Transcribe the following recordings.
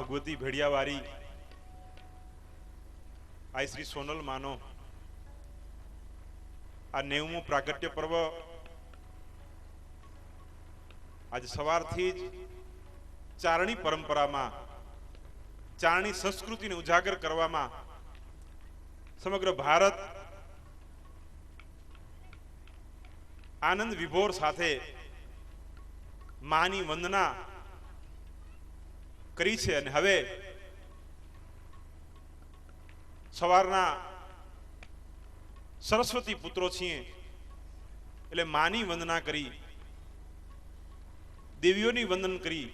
ભગવતી ભેડિયાવારી આ શ્રી સોનલ માનો આ 90મું પ્રાગટ્ય પર્વ આજ સવારથી જ ચારણી પરંપરામાં ચારણી સંસ્કૃતિને ઉજાગર કરવામાં સમગ્ર ભારત આનંદ વિભોર સાથે માની વંદના કરી છે અને હવે સવારના સરસ્વતી પુત્રો છીએ એટલે માની વંદના કરી, દેવીઓની વંદન કરી,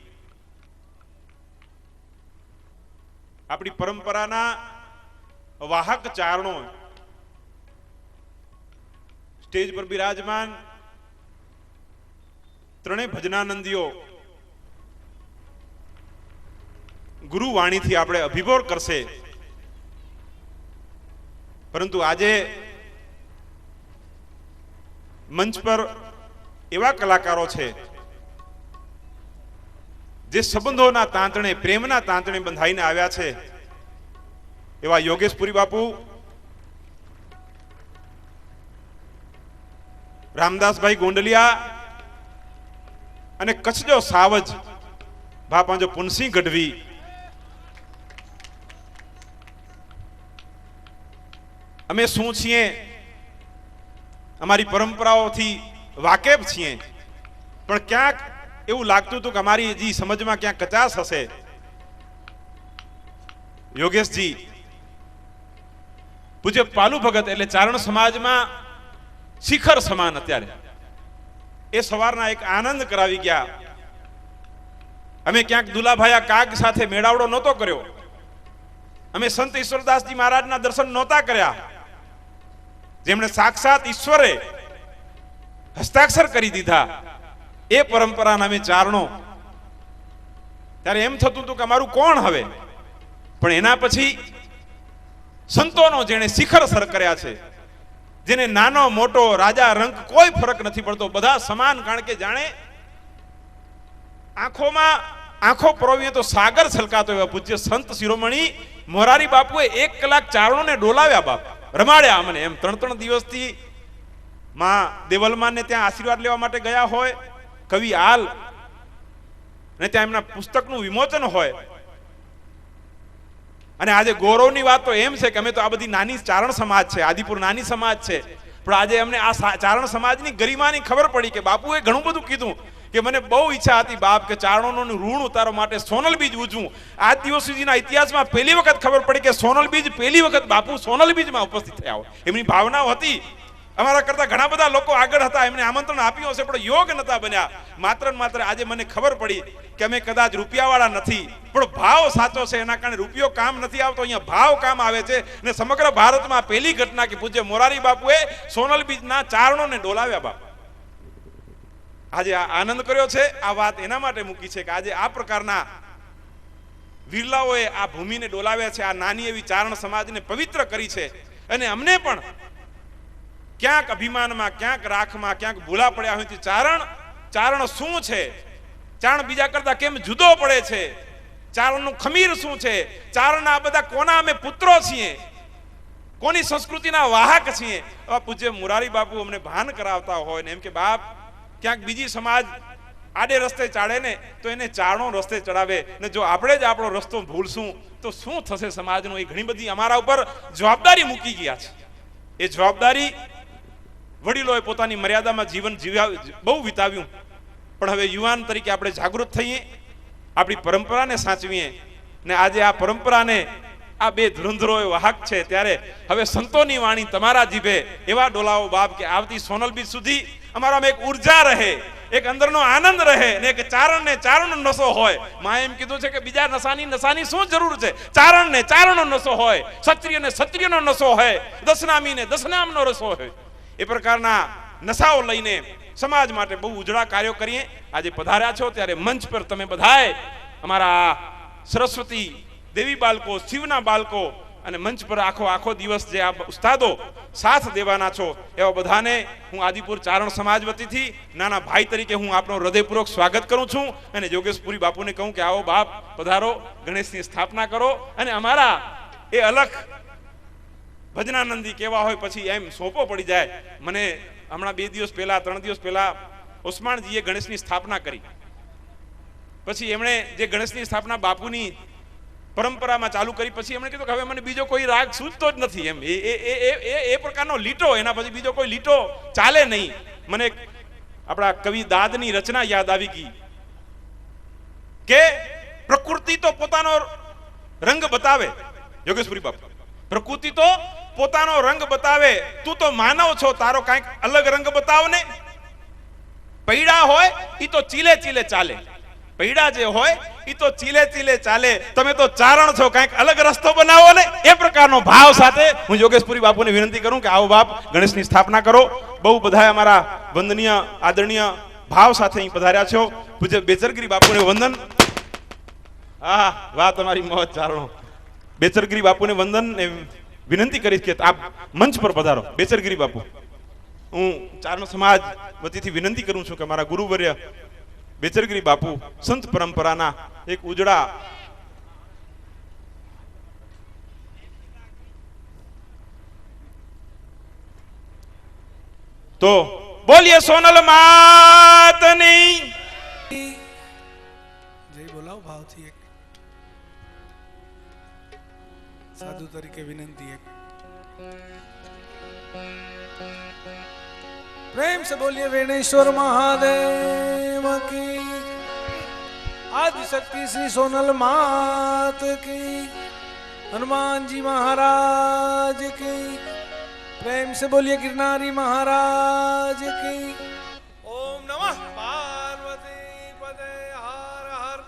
આપણી પરંપરાના વાહક ચારણો સ્ટેજ પર બિરાજમાન ત્રણેય ભજનાનંદીઓ ગુરુવાણીથી આપણે અભિભોર કરશે. પરંતુ આજે મંચ પર એવા કલાકારો છે જે સંબંધોના તાંતણે, પ્રેમના તાંતણે બંધાઈને આવ્યા છે. એવા યોગેશપુરી બાપુ, રામદાસભાઈ ગોંડલિયા અને કચ્છજો સાવજ બાપાજો પુનસિંહ ગઢવી, અમે શું છીએ, અમારી પરંપરાઓથી વાકેફ છીએ, પણ ક્યાંક એવું લાગતું હતું કે અમારી હજી સમજમાં ક્યાંક કચાશ હશે. યોગેશજી પૂજ્ય પાલુ ભગત એટલે ચારણ સમાજમાં શિખર સમાન અત્યારે એ સવારના એક આનંદ કરાવી ગયા. અમે ક્યાંક દુલાભાયા કાગ સાથે મેળાવડો નહોતો કર્યો, અમે સંત ઈશ્વરદાસજી મહારાજના દર્શન નહોતા કર્યા, જેમણે સાક્ષાત ઈશ્વરે હસ્તાક્ષર કરી દીધા. એ પરંપરાના અમે ચારણો. ત્યારે એમ થતું હતું કે અમારું કોણ હવે, પણ એના પછી સંતોનો જેણે શિખર સર કર્યા છે, જેને નાનો મોટો રાજા રંક કોઈ ફરક નથી પડતો, બધા સમાન. કારણ કે જાણે આંખોમાં આંખો પરોવીએ તો સાગર છલકાતો એવા પૂજ્ય સંત શિરોમણી મોરારી બાપુએ 1 કલાક ચારણોને ડોલાવ્યા, બાપ રમાડ્યા અમને. એમ 3 દિવસથી માં દેવલમાને ત્યાં આશીર્વાદ લેવા માટે ગયા હોય, કવિ હાલ અને ત્યાં એમના પુસ્તકનું વિમોચન હોય. અને આજે ગૌરવની વાત તો એમ છે કે અમે તો આ બધી નાની ચારણ સમાજ છે, આદિપુર નાની સમાજ છે, પણ આજે અમને આ ચારણ સમાજની ગરિમાની ખબર પડી કે બાપુએ ઘણું બધું કીધું કે મને બહુ ઈચ્છા હતી બાપ કે ચારણોનું ઋણ ઉતારવા માટે સોનલ બીજ ઉજવું. આજ દિવસ સુધીના ઇતિહાસમાં પહેલી વખત ખબર પડી કે સોનલ બીજ પહેલી વખત બાપુ સોનલ બીજમાં ઉપસ્થિત થયા હોય. એમની ભાવનાઓ હતી. અમારા કરતા ઘણા બધા લોકો આગળ હતા, એમને આમંત્રણ આપ્યું હશે પણ યોગ નતા બન્યા. માત્ર ને માત્ર આજે મને ખબર પડી કે અમે કદાચ રૂપિયાવાળા નથી, પણ ભાવ સાચો છે, એના કારણે રૂપિયો કામ નથી આવતો, અહીંયા ભાવ કામ આવે છે. અને સમગ્ર ભારતમાં પહેલી ઘટના કે પૂજ્ય મોરારી બાપુએ સોનલ બીજના ચારણોને ડોલાવ્યા. બાપ આજે આ આનંદ કર્યો છે. આ વાત એના માટે મૂકી છે કે આજે આ પ્રકારના વિરલાઓએ આ ભૂમિને ડોલાવ્યા છે, આ નાની એવી ચારણ સમાજને પવિત્ર કરી છે. અને અમને પણ ક્યાંક અભિમાનમાં, ક્યાંક રાખમાં, ક્યાંક ભૂલા પડ્યા હોય. ચારણ શું છે, ચારણ બીજા કરતા કેમ જુદો પડે છે, ચારણનું ખમીર શું છે, ચારણના બધા કોના અમે પુત્રો છીએ, કોની સંસ્કૃતિના વાહક છીએ. પૂજ્ય મોરારી બાપુ અમને ભાન કરાવતા હોય ને એમ કે બાપ ક્યાંક બીજી સમાજ આડે રસ્તે ચાડે ને તો એને ચારણો રસ્તે ચડાવે, ને જો આપણે જ આપણો રસ્તો ભૂલશું તો શું થશે સમાજનું. એ ઘણી બધી અમારા ઉપર જવાબદારી મૂકી ગયા છે. એ જવાબદારી વડીલોએ પોતાની મર્યાદામાં જીવન બહુ વિતાવ્યું, પણ હવે યુવાન તરીકે આપણે જાગૃત થઈએ, આપણી પરંપરાને સાચવીએ. ને આજે આ પરંપરાને આ બે ધુરંધરોએ વાહક છે, ત્યારે હવે સંતોની વાણી તમારા જીભે એવા ડોલાઓ બાપ કે આવતી સોનલ બીજ સુધી અમારામાં એક ઉર્જા રહે, એક અંદરનો આનંદ રહે, ને એક ચારણનો નશો હોય. માં એમ કીધું છે કે બીજા નશાની શું જરૂર છે, ચારણનો નશો હોય, ક્ષત્રિયનો નશો હોય, દશનામીને દશનામનો રસો હોય. એ પ્રકારના નશાઓ લઈને સમાજ માટે બહુ ઉજળા કાર્યો કરીએ. આજે પધાર્યા છો ત્યારે મંચ પર તમે બધાએ અમારા સરસ્વતી દેવી બાળકો, શિવના બાળકો, અને મંચ પર આખો દિવસ જે આ ઉસ્તાદો સાથ દેવાના છો એવા બધાને હું આદિપુર ચારણ સમાજ વતીથી નાના ભાઈ તરીકે હું આપનો હૃદયપૂર્વક સ્વાગત કરું છું અને યોગેશપુરી બાપુને કહું કે આવો બાપ પધારો, ગણેશની સ્થાપના કરો અને અમારા એ અલખ ભજનાનંદી કેવા હોય પછી એમ સોંપો પડી જાય. મને હમણાં 2 દિવસ પહેલા 3 દિવસ પહેલા ઓસમાણજીએ ગણેશની સ્થાપના કરી. પછી એમણે જે ગણેશની સ્થાપના બાપુની પરંપરામાં ચાલુ કરી પછી એમણે કીધું કે હવે મને બીજો કોઈ રાગ સૂઝતો જ નથી એમ. એ પ્રકારનો લીટો, એના પછી બીજો કોઈ લીટો ચાલે નહીં. મને આપણા કવિ દાદની રચના યાદ આવી ગઈ કે પ્રકૃતિ તો પોતાનો રંગ બતાવે. યોગેશપુરી બાપુ, પ્રકૃતિ તો પોતાનો રંગ બતાવે, તું તો માનવ છો, તારો કાંઈક અલગ રંગ બતાવ ને. પૈડા હોય ઈ તો ચીલે ચીલે ચાલે, પૈડા જે હોય ઈ તો ચીલે ચીલે ચાલે, તમે તો ચારણ છો, કાંઈક અલગ રસ્તો બનાવો ને. એ પ્રકારનો ભાવ સાથે હું યોગેશપુરી બાપુને વિનંતી કરું કે આવો બાપ ગણેશની સ્થાપના કરો. બહુ બધા અમારા વંદનીય આદરણીય ભાવ સાથે અહીં પધાર્યા છો. પૂજ્ય બેચરગીરી બાપુને વંદન. હા, વાહ, તમારી મોજ ચારણો. બેચરગીરી બાપુને વંદન ને વિનંતી કરીશ કે આપ મંચ પર પધારો. બેચરગીરી બાપુ, હું ચારણ સમાજ વતીથી વિનંતી કરું છું કે મારા ગુરુવર્ય બેચરગીરી બાપુ સંત પરંપરાના એક ઉજળા તો બોલીએ સોનલ માતની જય બોલાવ ભાવથી. એક સાધુ તરીકે વિનંતી, એક प्रेम से बोलिए वेणेश्वर महादेव की, आदिशक्ति श्री सोनल मात की, हनुमान जी महाराज की. प्रेम से बोलिए गिरनारी महाराज की. ओम नमः पार्वती पदे हर हर.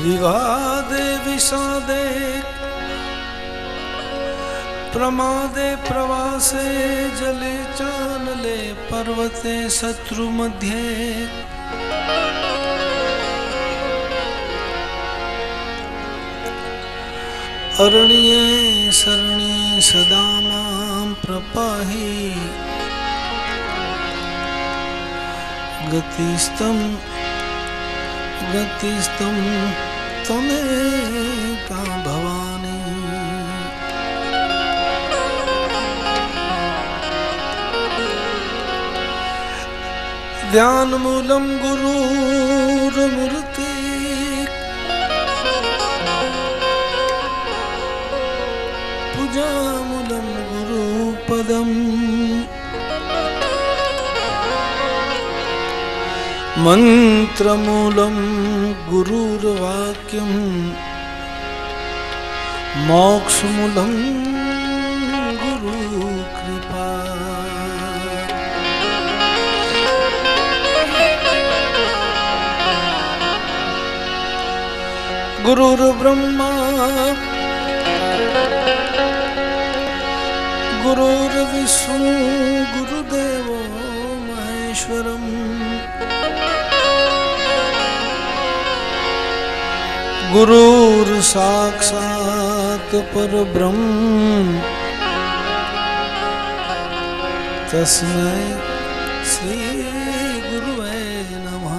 विवादे विषादे प्रमादे प्रवासे जले चानले पर्वते शत्रु मध्ये अरण्ये शरण्ये सदा मां प्रपाहि गतिस्तं त्वमेका भवानी। ध्यानमूलं गुरुर्मूर्ति पूजामूलं गुरुपदम् मंत्रमूलं गुरुर्वाक्यं मोक्षमूलं गुरुकृपा। गुरुर्ब्रह्मा गुरुर्विष्णु गुरुदेवो महेश्वरम् गुरुर साक्षात् परब्रह्म तस्मै श्री गुरुवे नमः।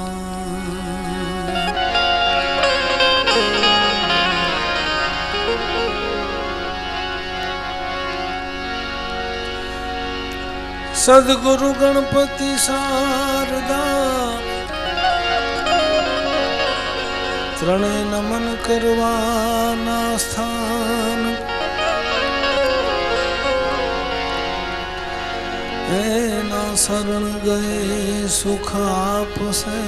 सद्गुरु गणपति शारदा ત્રણે નમન કરવાના સ્થાન એના શરણ ગયે સુખ આપશે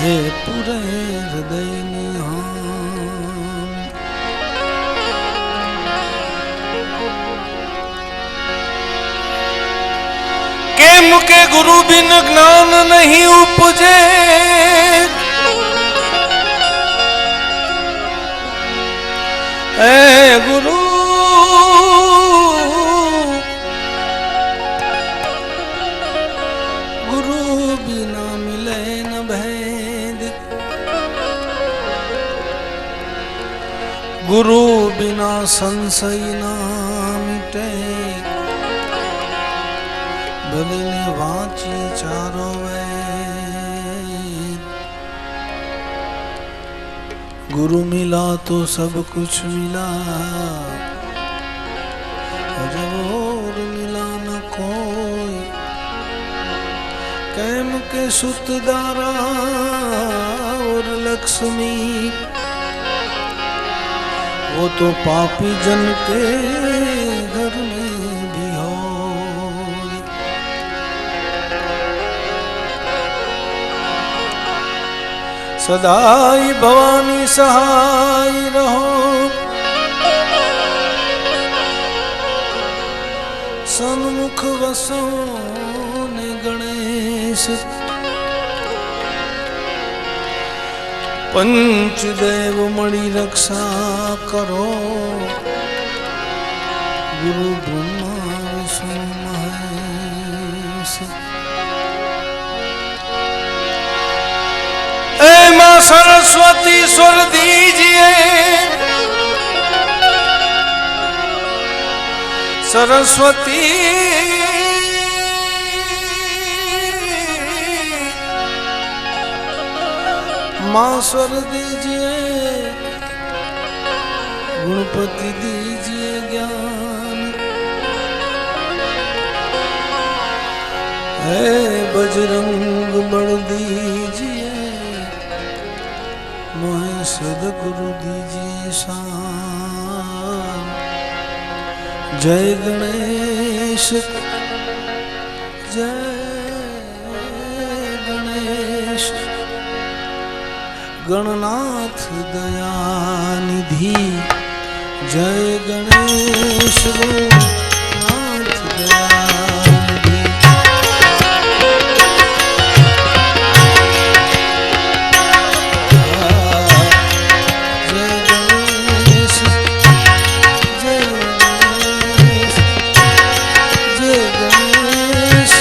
હે પૂરે હૃદયની હામ। કેમ કે ગુરુ બિન જ્ઞાન નહીં ઉપજે ए गुरु गुरु बिना मिले न भेद गुरु बिना संशय न मिटे भले ने वाची चारो गुरु मिला तो सब कुछ मिला जब और मिला न कोई। कैम के सुत दारा और लक्ष्मी वो तो पापी जन के घर में भी हो। सदाई भवानी सहाय रहो सन्मुख वसो ने गणेश पंचदेव मणि रक्षा करो गुरु ब्रह्मा विष्णु महेश। ए मां सरस्वती स्वर दीजिए सरस्वती मां स्वर दीजिए गणपति दीजिए ज्ञान है बजरंग बड़ दीजिए, मोहे सदगुरु दीजिए शान। जय गणेश जय गणेश, गणनाथ दयानिधि। जय गणेश गणनाथ दयानिधि। जय गणेश जय गणेश जय गणेश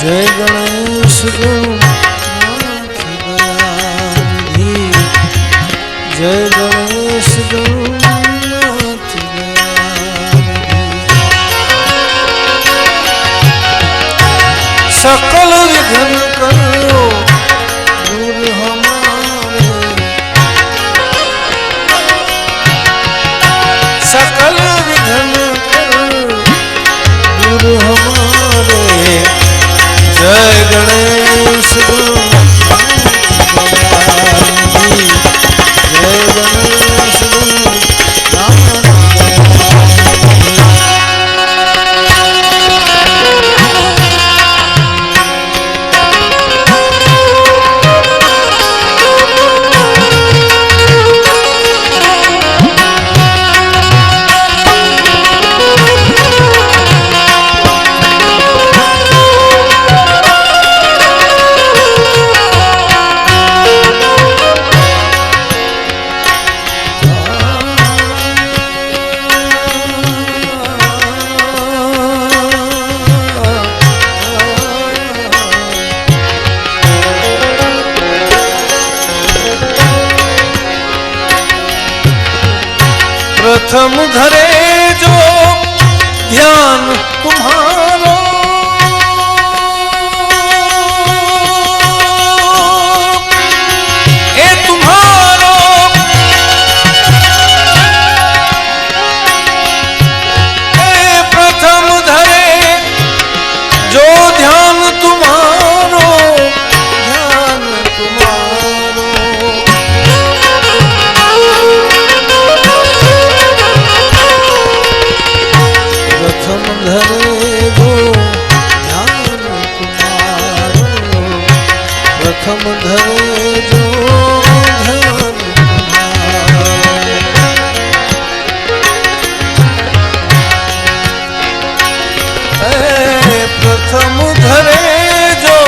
जय गणेश गणनाथ दयानिधि। जय गणेश गणनाथ दयानिधि। सकल विघ्न करो दूर हमारे, सकल विघ्न करो दूर हमारे। जय गणेश गणनाथ दयानिधि। जय गणेश गणनाथ प्रथम धरे जो ध्यान तुम्हारो, ए तुम्हारो ए प्रथम धरे जो ध्यान तुम्हारो, ध्यान तुम्हारो। प्रथम धरे जो ध्यान तुम्हारो, प्रथम धरे जो ध्यान तुम्हारो। प्रथम धरे जो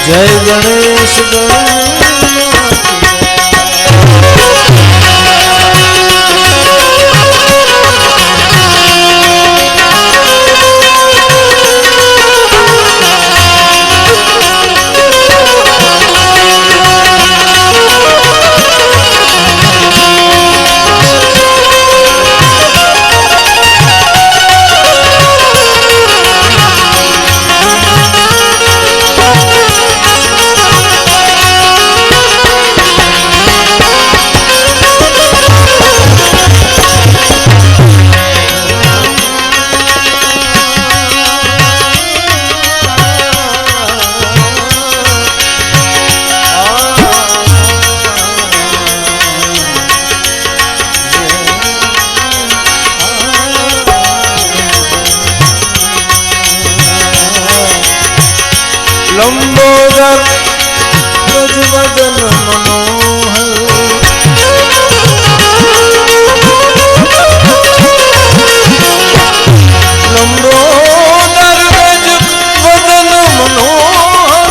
जय गणेश लंबोदर गजवदन मनोहर लंबोदर गजवदन मनोहर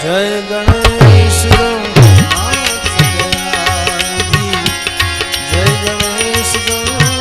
जय गणेश गणनाथ दयानिधि जय गणेश गणनाथ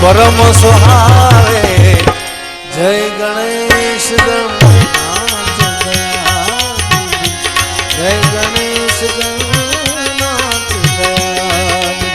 परम सुहावे जय गणेश गणनाथ दयानिधि जय गणेश गणनाथ दयानिधि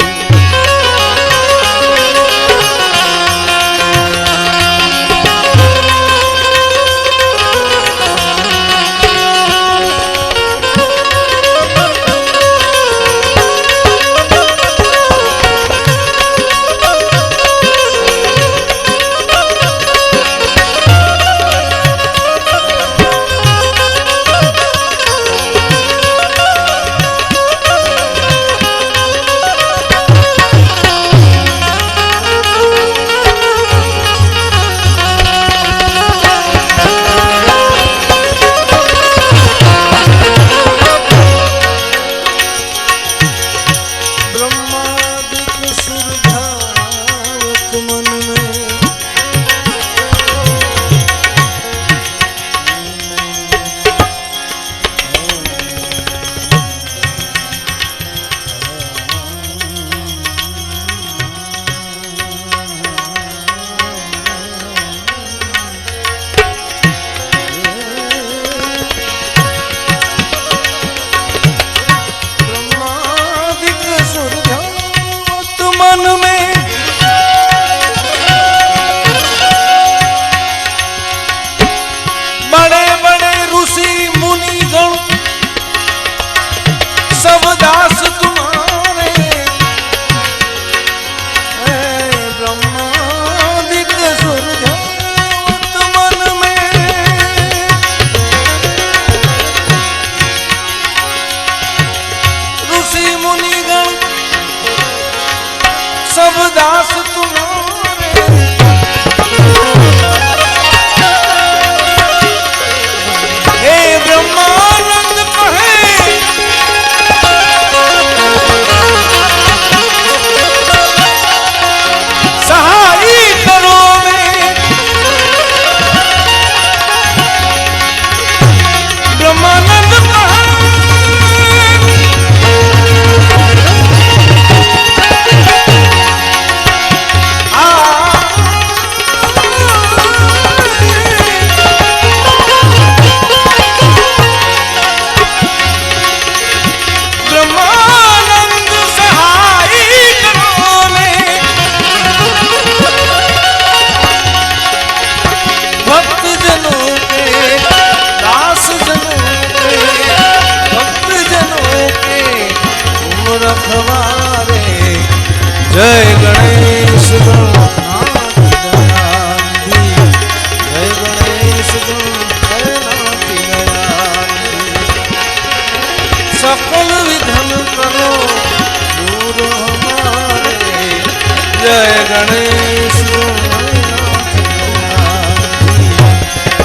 गणेश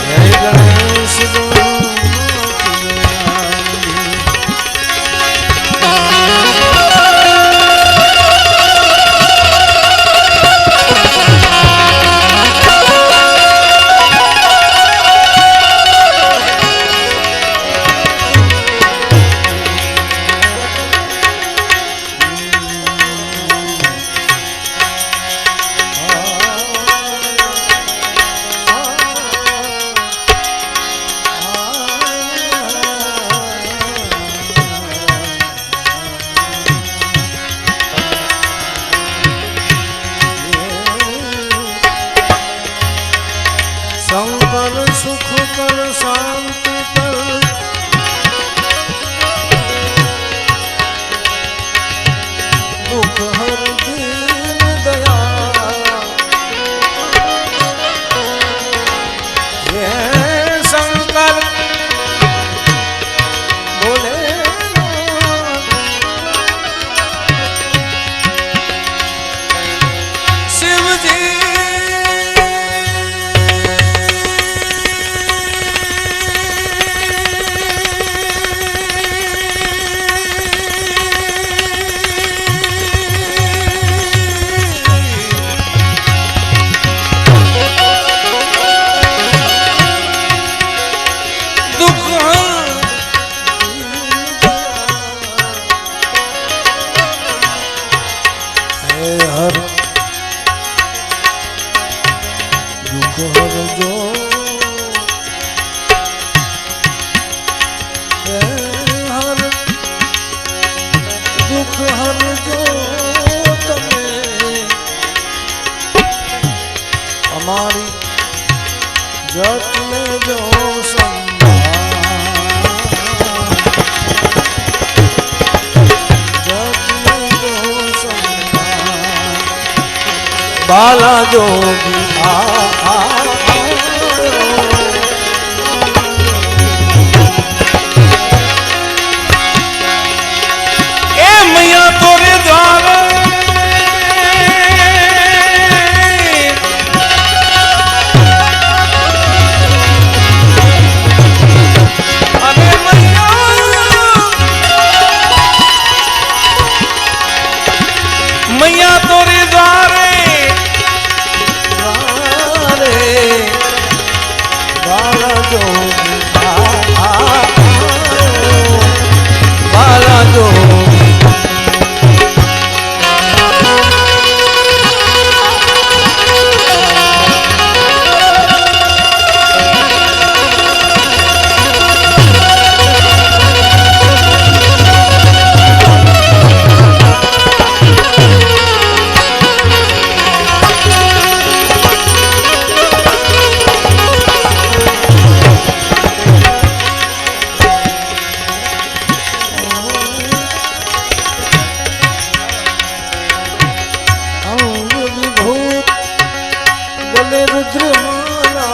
जय गणेश शंकर सुख कर शांति कर दुख हर दीन दया ये शंकर बोले शिव जी हर दुख हर जो हर दुख हर जो तमे हमारी जट में जो बाला जोगी ए मैया तोरे द्वार अरे मैया मैया तोरे द्वार बाला जोगी बाला जोगी रुद्रमाला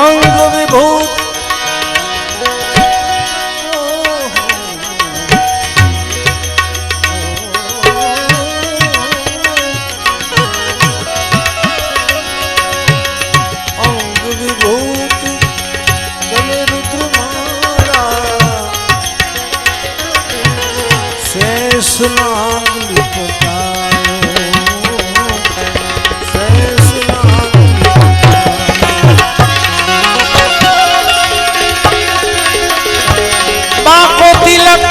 अंग विभूत शेषनाग बाको तिलक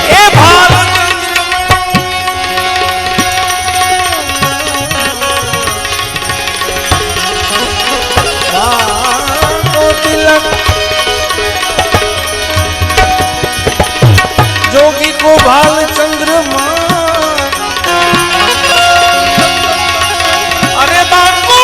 ए भारत बाको तिलक जोगी को भाल चंद्रमा अरे बापू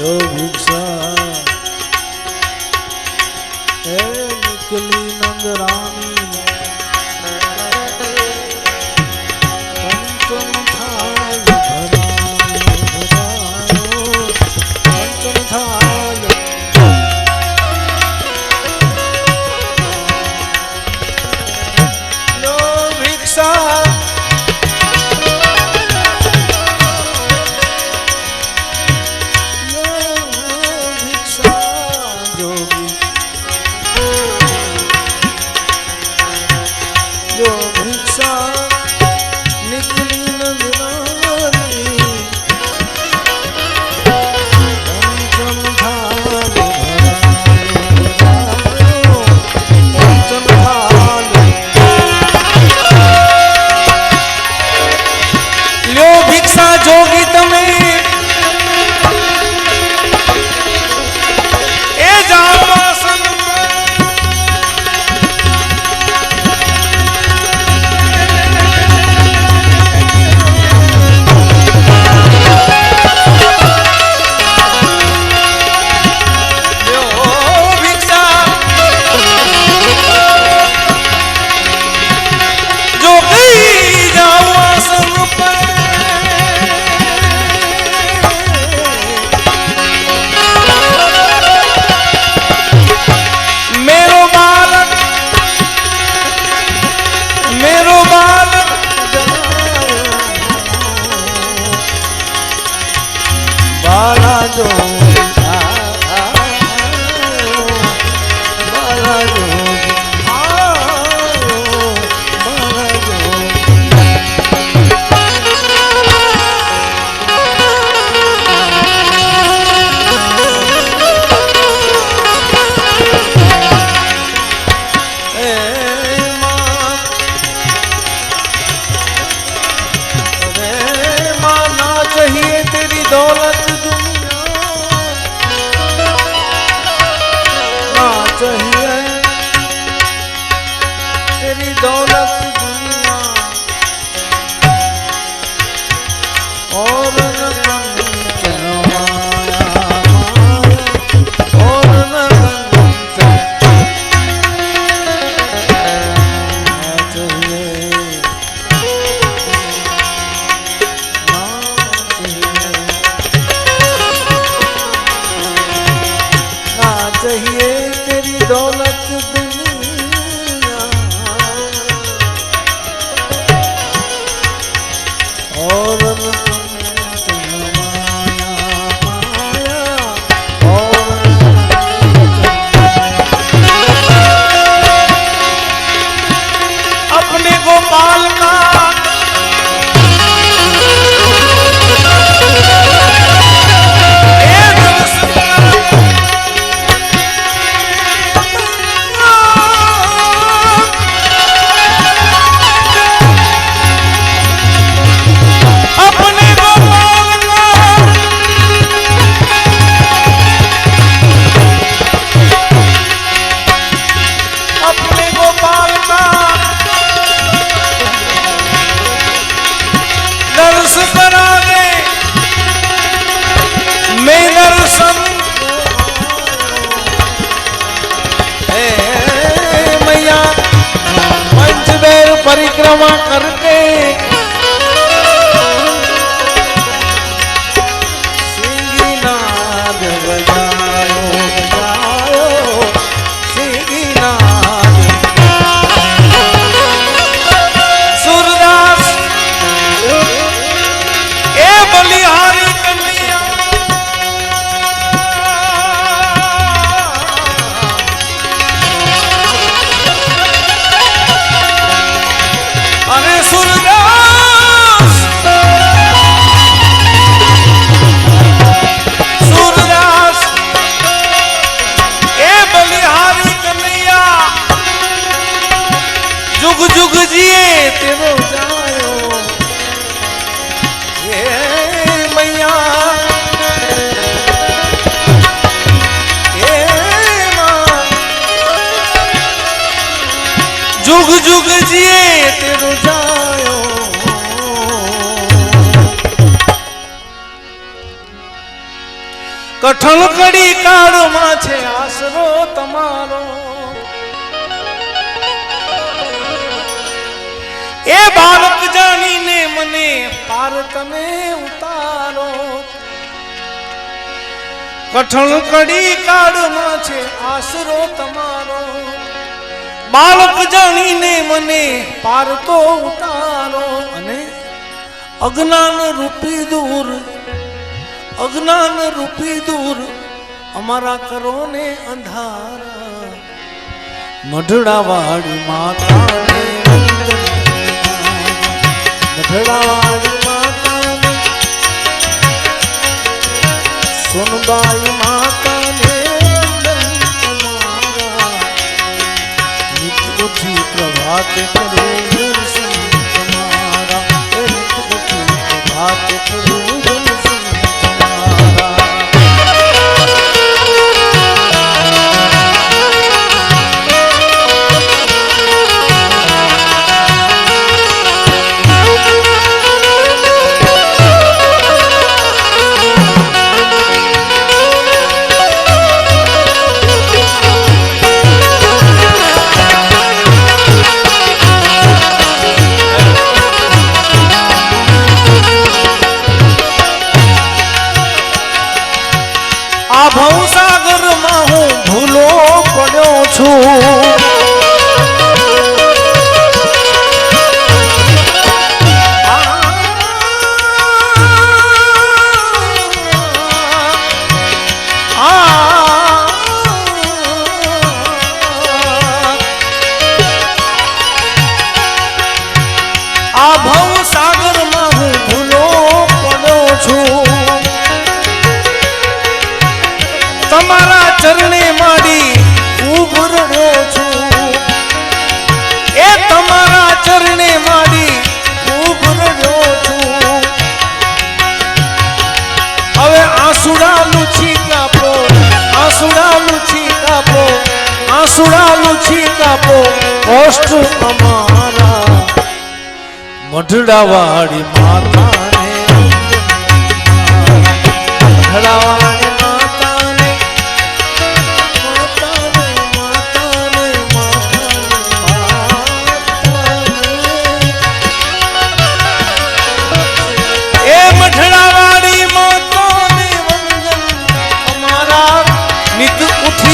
जो भिक्षा निकली नंदरानी पंचम थाल भरायो पंचम थाल जो भिक्षा परिक्रमा करके सिंगीनाद बजायो बजायो सिंगीनाद सूरदास ए बलिहारी कन्हैया अरे सूरदास सूरदास ए बलिहारी कन्हैया जुग जुग जिए तेरो जायो ए मैया ए मां जुग जुग जिए तेरो जायो કઠણ કડી કાળમાં છે આશરો તમારો એ બાળક જાણીને મને પાર તમે ઉતારો કઠણ કડી કાળમાં છે આશરો તમારો બાળક જાણીને મને પાર તો ઉતારો અને અજ્ઞાન રૂપી દૂર અમારા કરો ને અંધારા મઢડા વાળી માતાને મઢડા વાળી માતાને સોનબાઈ માતાને ઉઠી પ્રભાત કરો દર્શન તમારા ઉઠી પ્રભાત કરો દર્શન તમારા આ ભવસાગરમાં હું ભૂલો પડ્યો છું આ ભવસાગરમાં હું ભૂલો પડ્યો છું તમારા ચરણે માડી ઉભરડ્યો છું એ તમારા ચરણે માડી ઉભરડ્યો છું હવે આંસુડા લૂછી કાપો આંસુડા લૂછી કાપો આંસુડા લૂછી કાપો કોષ્ટ અમારા મઢડા વાળી માતાને મઢડા વાળી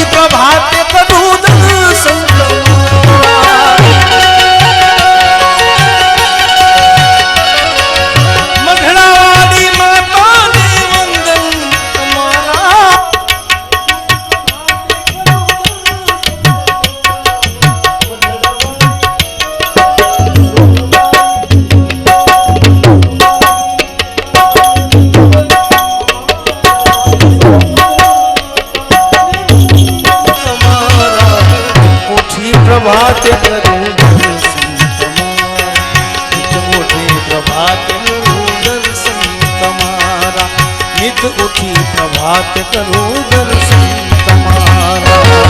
પ્રભાતે કરું દર્શન મઢડાવાળી માતાને વંદન તમારા પ્રભાતે કરું દર્શન તમારા નિત ઉઠી પ્રભાતે કરું દર્શન તમારા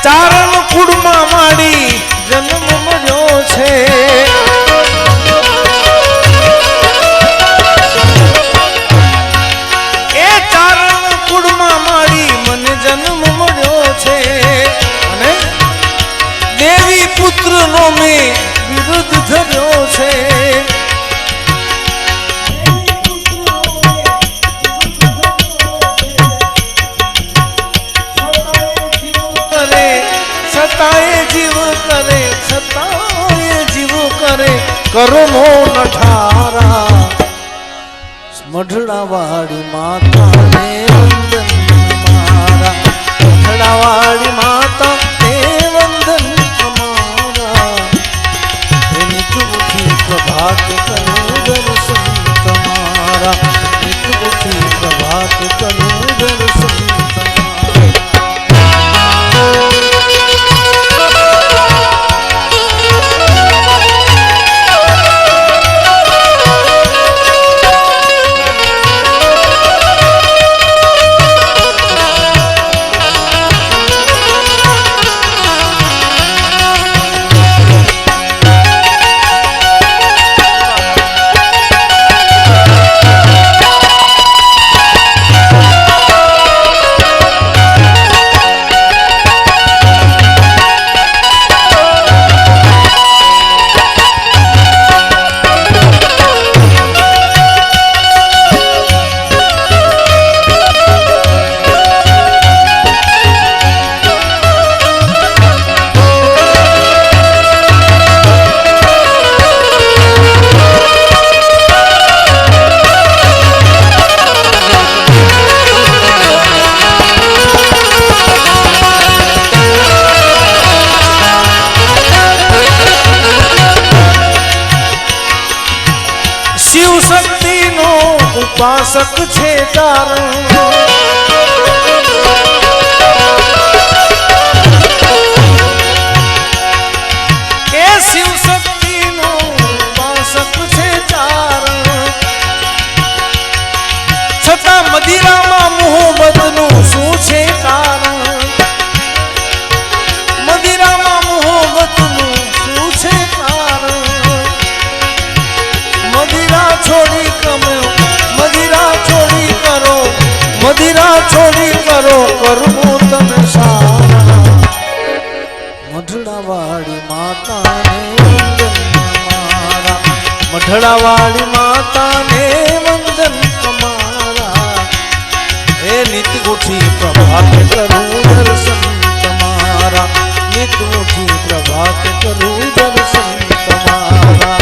ચારણ કુળમાં માડી જન્મ મળ્યો છે એ ચારણ કુળમાં માડી મને જન્મ મળ્યો છે અને દેવી પુત્રનો મેં વિરુદ્ધ ધર્યો છે સતાએ જીવ કરે કર્મો નઠારા મઢડા વાળી માતાને વંદન મારા મઢડા વાળી માતા ને વંદન ઉપાસક છે તારણ એ શિવ શક્તિનો ઉપાસક છે તારણ છતાં મદિરામાં મોહબ્બતનું શું છે કારણ મદિરામાં મોહબ્બતનું શું છે કારણ મદિરા છોડી કમ્યો મદિરા છોડી કરો મદિરા છોડી કરો કરવું તમે સારા મઢડાવાળી માતાને વંદન તમારા મઢડાવાળી માતાને વંદન તમારા એ નિત ઉઠી પ્રભાત કરું દર્શન તમારા નિત ઉઠી પ્રભાત કરું દર્શન તમારા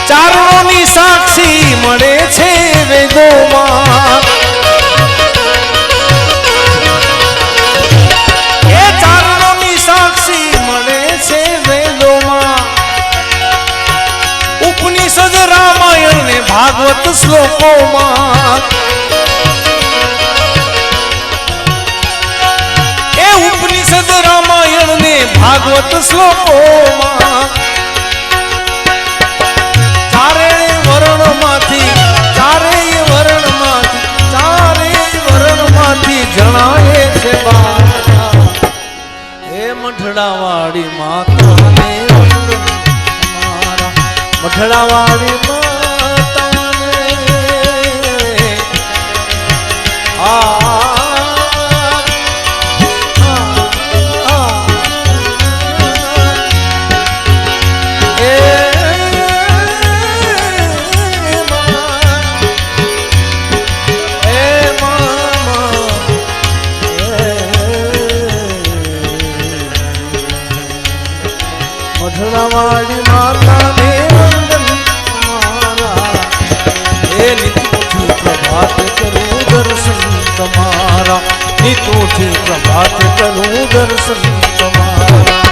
ચારણોની સાક્ષી મળે છે વેદોમાં એ ચારણોની સાક્ષી મળે છે વેદોમાં ઉપનિષદ રામાયણ ને ભાગવત શ્લોકોમાં એ ઉપનિષદ રામાયણ ને ભાગવત શ્લોકોમાં જણાય છે બારા હે મઢડાવાળી માતાને વંદન તમારા મઢડાવાળી માતાને મઢડાવાળી માતાને વંદન તમારા હે નિત ઉઠી પ્રભાત કરું દર્શન તમારા નિત ઉઠી પ્રભાત કરું દર્શન તમારા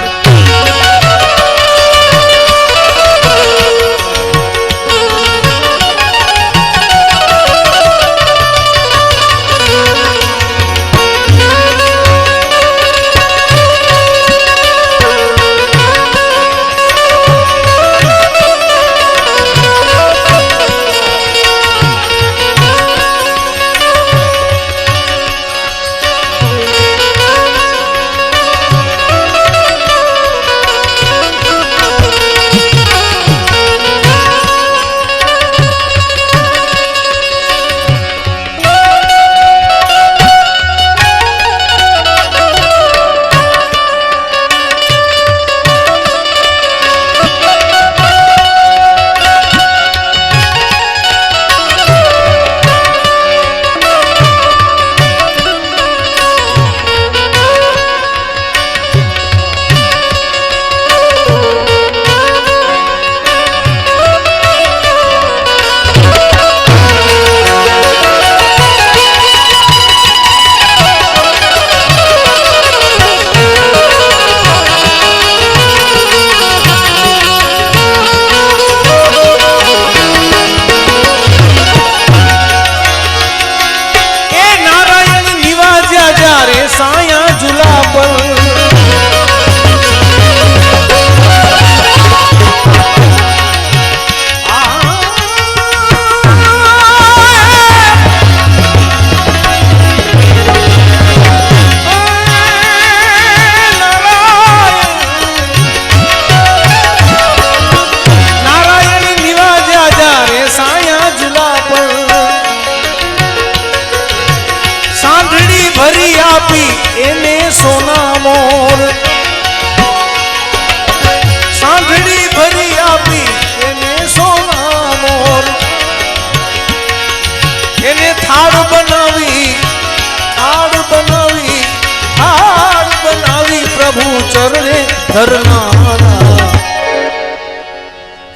चरणे धरनारा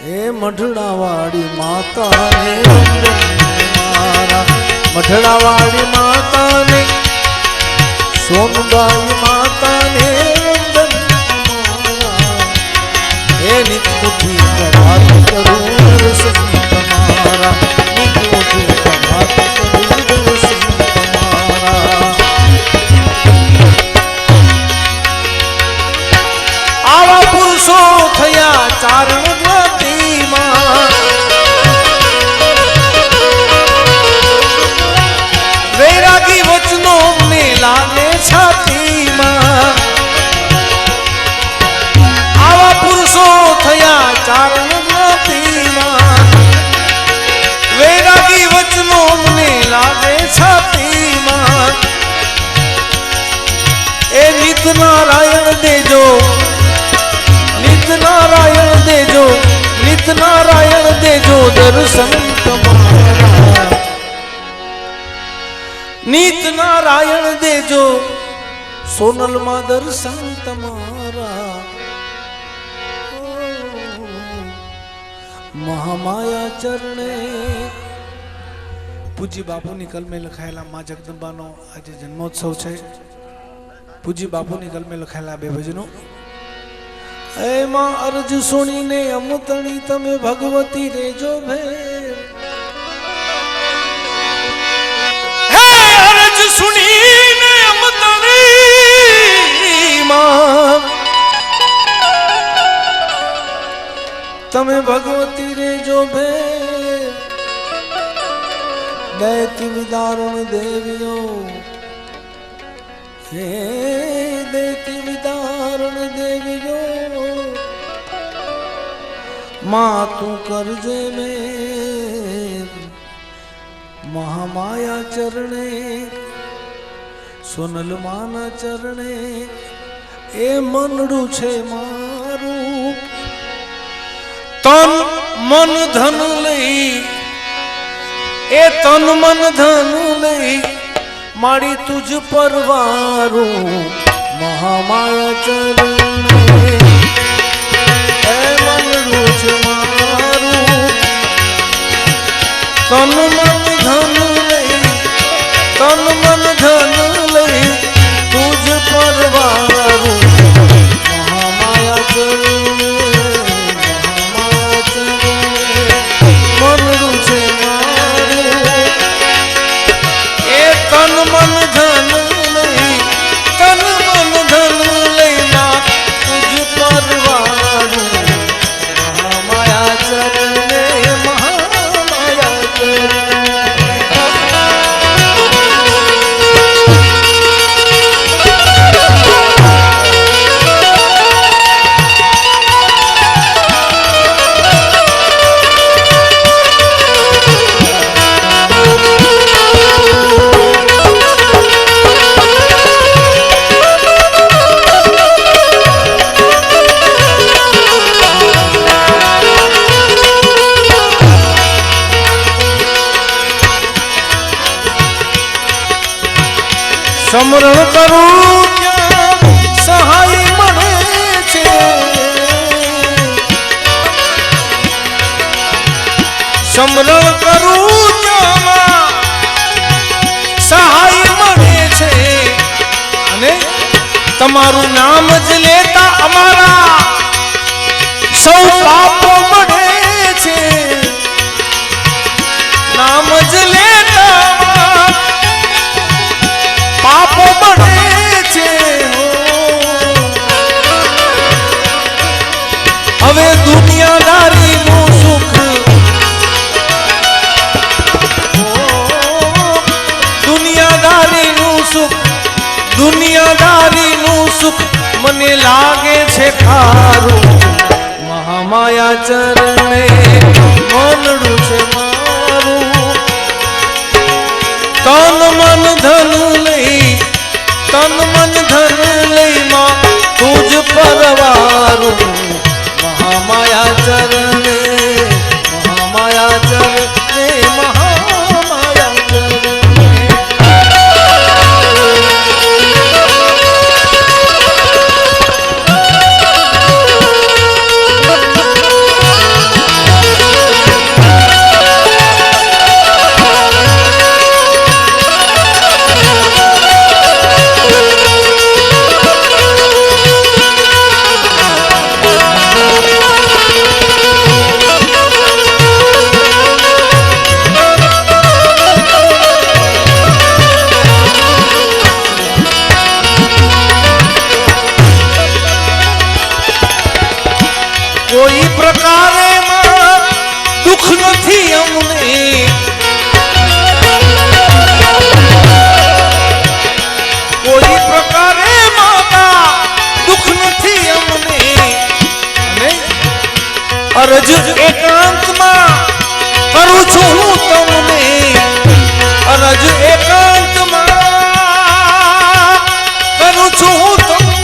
हे मढ़ड़ा वाली माता ने वंदन मारा मढ़ड़ा वाली माता ने सोनबाई माता ने वंदन मारा हे नित मुठी प्रभात करूं दर्शन तुम्हारा नित मुठी प्रभात करूं दर्शन तुम्हारा आवा पुरुषो थया चारण वैरागी वचनों ने लागे छाती मां आवा पुरुषो थया चारण मां वैरागी वचनों ने लागे छाती मां ए नित नारायण देजो नित नारायण देजो नित नारायण देजो दर्शन तुम्हारा नित नारायण देजो सोनल मां दर्शन तुम्हारा महामाया चरणे पूज्य बापूनी कल में लखाયેલા मां जगदंबानो आज जन्मोत्सव छे पूज्य बापूनी कल में लखाયેલા બે ભજનો ए मां अर्ज सुनी ने अमतणी तमे भगवती रेजो भेर हे अर्ज सुनी ने अमतणी मां तमे भगवती रेजो भेर दैती विदारण देवियो हे देती विदारण देवियो मां तू करजे में महामाया चरणे सोनल माना चरणे ए मनडू छे मारू तन मन धन लई ए तन मन धन लई मारी तुझ परवारू महामाया चरणे ए मनडू छे मारू तन मन धन लई तन मन धन लई तुझ परवारू महामाया चरणे महामाया चरणे मनडू छे मारू ए तन मन धन लई तन मन धन लई ना तुझ परवारू महामाया चरणे महामाया चरणे समरण करूं क्या सहाय मळे छे समरण करूं क्या सहाय मळे छे अने तमारू नाम ज लेता अमारा सौ पापो मळे छे नाम ज लेता पापो बढ़े छे हवे दुनियादारी नु सुख दुनियादारी नु सुख दुनियादारी नु सुख मने लागे छे खारू महामाया चरणे मनडू छे मारू तन मन धन लई तन मन धन लई मां तुझ परवारू महामाया चरणे महामाया चरणे महामाया चरणे કોઈ પ્રકારે માં દુઃખ નથી અમને, કોઈ પ્રકારે માતા દુઃખ નથી અમને, અને અરજ એકાંતમાં કરું છું હું તમને, અરજ એકાંતમાં કરું છું હું તમને,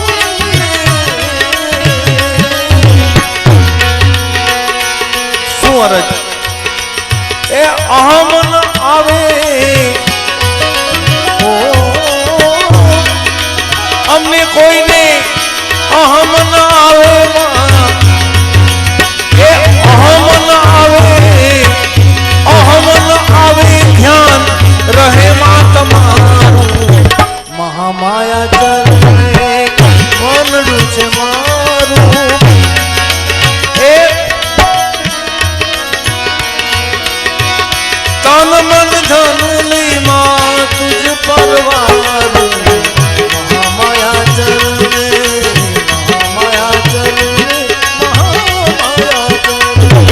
શું અરજ એ અહમ ન આવે, અમને કોઈને અહમ ન આવે, એ અહમ ન આવે, અહમ ન આવે, ધ્યાન રહે માં તમારું, મહામાયા ચરણે મનડું છે મારું, એ તન મન ધન લઈ માં તુજ પરવારું, મહામાયા ચરણે, મહામાયા ચરણે, મહામાયા ચરણે.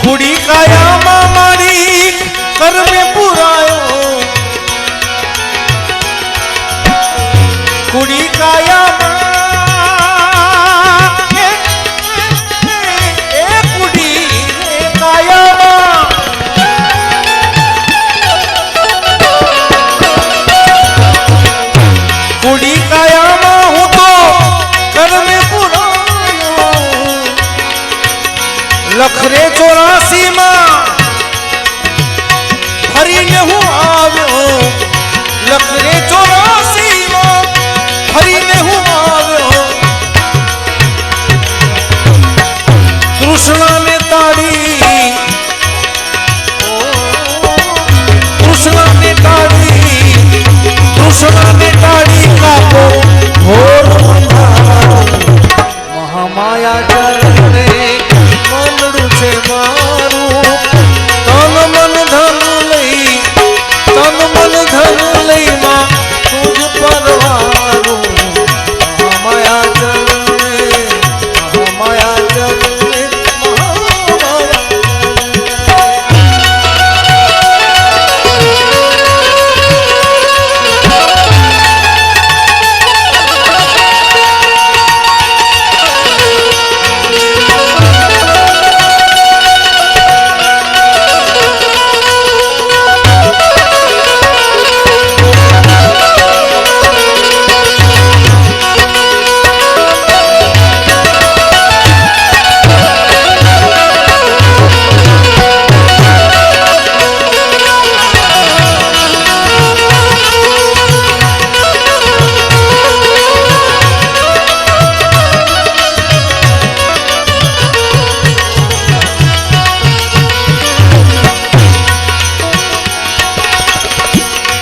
કુડી કાયામાં મારી કર્મે પુરાયો, કુડી કાયામાં એ કુડી કાયામાં, કુડી કાયામાં હું તો કર્મે પુરાયો, લખરે 84 માં ફરીને હું આવ્યો, લખરે 84 માં ફરીને હું આવ્યો, તૃષ્ણાને તાળી, તૃષ્ણાને તાળી, તૃષ્ણાને તાળી કાપો ઘોર અંધારું, મહામાયા ચરણે મનડું છે મારું, તન મન ધન લઈ, તન મન ધન લઈ માં તુજ પરવારું, મહામાયા ચરણે, મહામાયા ચરણે, મહામાયા.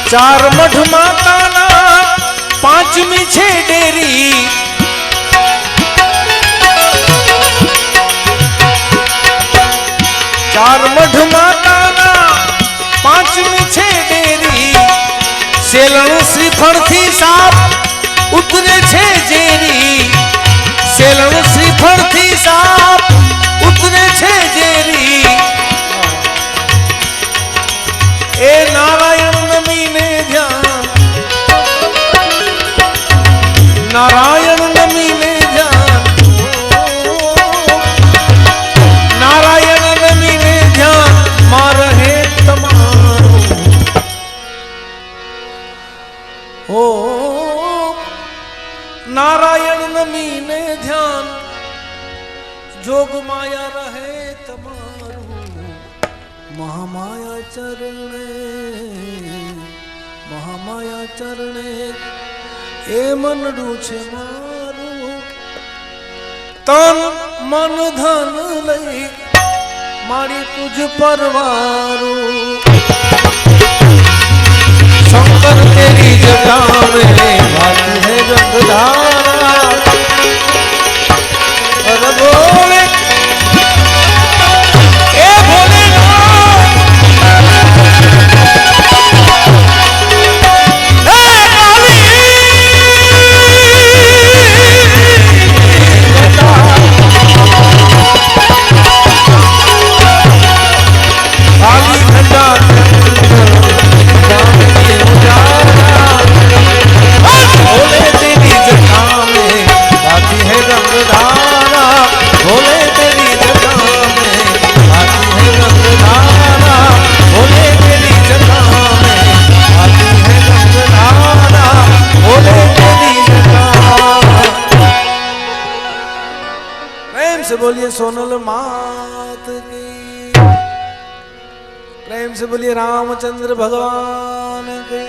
ચાર મઠ માતાના પાંચમી છે ડેરી, ચાર મઠ માતાના પાંચમી છે ડેરી, સેલણું શ્રીફળથી સાપ ઉતરે છે ઝેરી, સેલણું શ્રીફળથી સાપ ઉતરે છે ઝેરી, એ નારાયણ નમીને ધ્યાન नारायण नमीने ध्यान जोग माया रहे तमारू महामाया चरणे ए मनडू छे मारू तन मन धन लई मारी तुझ परवारू शंकर तेरी जटा में भाती है रंगधारा अरे बोले ए से बोलिए सोनल मात की, प्रेम से बोलिए रामचंद्र भगवान की।